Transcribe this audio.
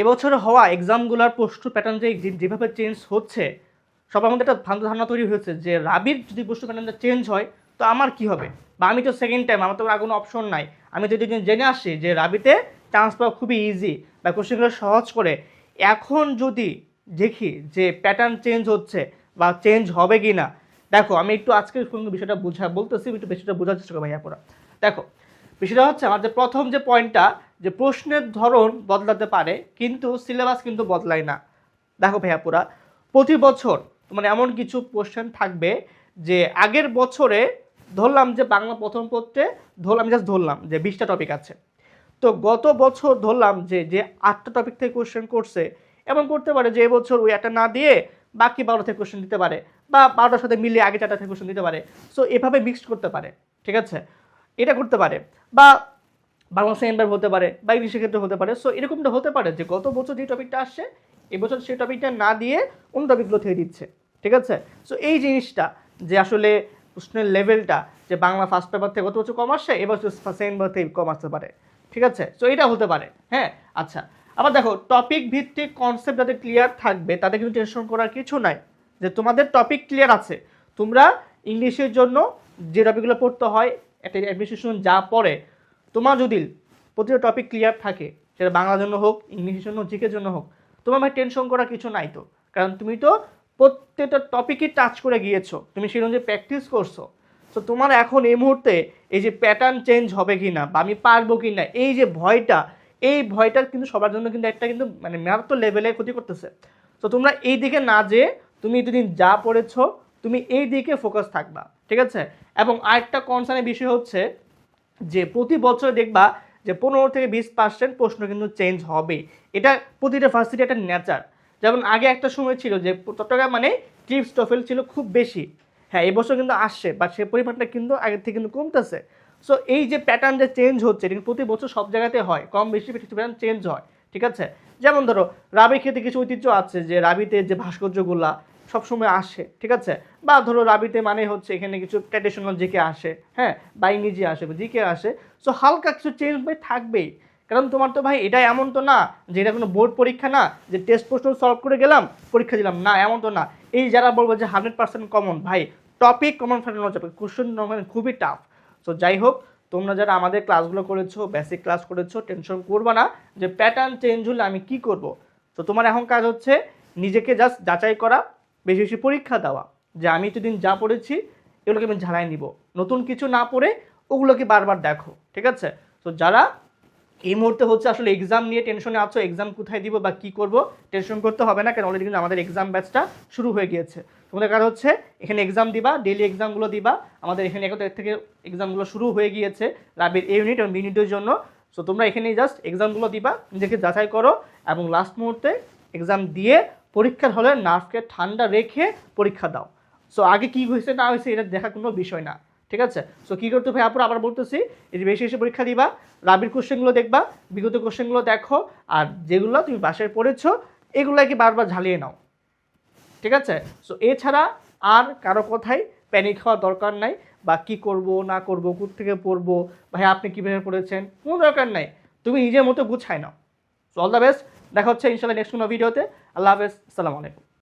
এবছরে হওয়া এক্সামগুলোর প্রশ্ন প্যাটার্ন যেভাবে চেঞ্জ হচ্ছে, সবার মধ্যে একটা ভ্রান্ত ধারণা তৈরি হয়েছে যে রাবির যদি প্রশ্ন প্যাটার্নটা চেঞ্জ হয় তো আমার কি হবে, বা আমি তো সেকেন্ড টাইম, আমার তো আর কোনো অপশন নাই, আমি যদি জেনে আসি যে রাবিতে চান্স পাওয়া খুবই ইজি বা কোশ্চেনগুলো সহজ করে, এখন যদি দেখি যে প্যাটার্ন চেঞ্জ হচ্ছে বা চেঞ্জ হবে কি না। দেখো আমি একটু আজকের বিষয়টা বলতেছি, একটু বিষয়টা বোঝার চেষ্টা করো ভাইয়া পুরা। দেখো বিষয়টা হচ্ছে আমার যে প্রথম যে পয়েন্টটা, যে প্রশ্নের ধরন বদলাতে পারে কিন্তু সিলেবাস কিন্তু বদলায় না। দেখো ভাইয়া পুরা, প্রতি বছর তোমার এমন কিছু কোশ্চেন থাকবে যে আগের বছরে ধরলাম যে বাংলা প্রথম পত্রে ধরলাম যে 20টা টপিক আছে, তো গত বছর ধরলাম যে 8টা টপিক থেকে কোশ্চেন করছে, এমন করতে পারে যে এবছর ওই একটা না দিয়ে বাকি 12 থেকে কোশ্চেন দিতে পারে, বা 12টার সাথে মিলিয়ে আগে 4টা থেকে কোশ্চেন দিতে পারে। সো এভাবে মিক্সড করতে পারে, ঠিক আছে, এটা করতে পারে। বা বাংলা সেকেন্ডবার হতে পারে, বা ইংলিশের ক্ষেত্রে হতে পারে। সো এরকমটা হতে পারে যে গত বছর যে টপিকটা আসছে এবছর সেই টপিকটা না দিয়ে অন্য টপিকগুলো থেকে দিচ্ছে, ঠিক আছে। সো এই জিনিসটা যে আসলে প্রশ্নের লেভেলটা, যে বাংলা ফার্স্ট পেপার থেকে গত বছর কম আসছে, এবছর সেকেন্ড পেপার থেকে কম আসতে পারে, ঠিক আছে। সো এটা হতে পারে, হ্যাঁ। আচ্ছা, আবার দেখো টপিক ভিত্তিক কনসেপ্ট যাদের ক্লিয়ার থাকবে তাদের কিন্তু টেনশন করার কিছু নাই, যে তোমাদের টপিক ক্লিয়ার আছে। তোমরা ইংলিশের জন্য যে টপিকগুলো পড়তে হয়, একটা অ্যাডমিনিস্ট্রেশন যা পড়ে, তোমার যদি প্রতিটা টপিক ক্লিয়ার থাকে, সেটা বাংলার জন্য হোক, ইংলিশের জন্য, জিকের জন্য হোক, তোমার ভাই টেনশন করার কিছু নাই তো। কারণ তুমি তো প্রত্যেকটা টপিকই টাচ করে গিয়েছো, তুমি সেই অনুযায়ী প্র্যাকটিস করছো। তো তোমার এখন এই মুহূর্তে এই যে প্যাটার্ন চেঞ্জ হবে কি না, বা আমি পারবো কি না, এই যে ভয়টা, এই ভয়টা কিন্তু সবার জন্য কিন্তু একটা কিন্তু মানে মারাত্মক লেভেলে ক্ষতি করতেছে। তো তোমরা এই দিকে না যে, তুমি এতদিন যা পড়েছো তুমি এই দিকে ফোকাস থাকবা, ঠিক আছে। এবং আরেকটা কনসার্নের বিষয় হচ্ছে যে প্রতি বছর দেখবা যে 15 থেকে 20% প্রশ্ন কিন্তু চেঞ্জ হবে। এটা প্রতিটা ভার্সিটি একটা নেচার। যেমন আগে একটা সময় ছিল যে চট্টগ্রাম মানে ট্রিপস টফেল ছিল খুব বেশি, হ্যাঁ এবছর কিন্তু আসছে, বাট সে পরিমাণটা কিন্তু আগের থেকে কিন্তু কমতেছে। সো এই যে প্যাটার্ন যে চেঞ্জ হচ্ছে, এটা প্রতি বছর সব জায়গাতে হয়, কম বেশি কিছু প্যাটার্ন চেঞ্জ হয়, ঠিক আছে। যেমন ধরো রাবির ক্ষেত্রে কিছু ঐতিহ্য আছে, যে রাবিতে যে ভাস্কর্যগুলা সবসময় আসে, ঠিক আছে। বা ধরো রাবিতে মানে হচ্ছে এখানে কিছু ট্র্যাডিশনাল জিকে আসে, হ্যাঁ, বা ইংরেজি আসে, বা জিকে আসে। সো হালকা কিছু চেঞ্জ ভাই থাকবেই। কারণ তোমার তো ভাই এটা এমন তো না যে এটা কোনো বোর্ড পরীক্ষা না, যে টেস্ট প্রশ্ন সলভ করে গেলাম পরীক্ষা দিলাম, না এমন তো না। এই যারা বলবো যে 100% কমন, ভাই টপিক কমন ফেলানো যাবে, কোশ্চেন খুবই টাফ। সো যাই হোক, তোমরা যারা আমাদের ক্লাসগুলো করেছো, বেসিক ক্লাস করেছো, টেনশন করবে না যে প্যাটার্ন চেঞ্জ হলে আমি কি করব। তো তোমার এখন কাজ হচ্ছে নিজেকে জাস্ট যাচাই করা, বেশি বেশি পরীক্ষা দেওয়া, যে আমি এতদিন যা পড়েছি এগুলোকে আমি ঝালাই নিব, নতুন কিছু না পড়ে ওগুলোকে বারবার দেখো, ঠিক আছে। তো যারা এই মুহূর্তে হচ্ছে আসলে এক্সাম নিয়ে টেনশনে আছো, এক্সাম কোথায় দিব বা কী করব, টেনশন করতে হবে না, কারণ অলরেডি কিন্তু আমাদের এক্সাম ব্যাচটা শুরু হয়ে গিয়েছে। তোমাদের কাজ হচ্ছে এখানে এক্সাম দিবা, ডেইলি এক্সামগুলো দিবা। আমাদের এখানে 1 তারিখ থেকে এক্সামগুলো শুরু হয়ে গিয়েছে রাবির এ ইউনিট এবং বি ইউনিটের জন্য। সো তোমরা এখানেই জাস্ট এক্সামগুলো দিবা, নিজেকে যাচাই করো, এবং লাস্ট মুহূর্তে এক্সাম দিয়ে পরীক্ষার হলে নার্ভকে ঠান্ডা রেখে পরীক্ষা দাও। সো আগে কী হয়েছে না হয়েছে এটা দেখা কোনো বিষয় না, ঠিক আছে। সো কী করতে ভাই আপুরা আবার বলতেছি, এই যে বেশি বেশি পরীক্ষা দিবা, রাবির কোশ্চেনগুলো দেখবা, বিগত কোশ্চেনগুলো দেখো, আর যেগুলো তুমি বাসায় পড়েছো এগুলোকে বারবার ঝালিয়ে নাও, ঠিক আছে। সো এছাড়া আর কারো কথাই প্যানিক হওয়ার দরকার নাই, বা কী করবো না করবো, কোথা থেকে পড়বো, ভাই আপনি কীভাবে পড়েছেন, কোনো দরকার নাই। তুমি নিজের মতো গুছাই নাও। সো অল দ্য বেস্ট, দেখা হচ্ছে ইনশাল্লাহ নেক্সট কোনো ভিডিওতে। আল্লাহ হাফেজ, আসসালামু আলাইকুম।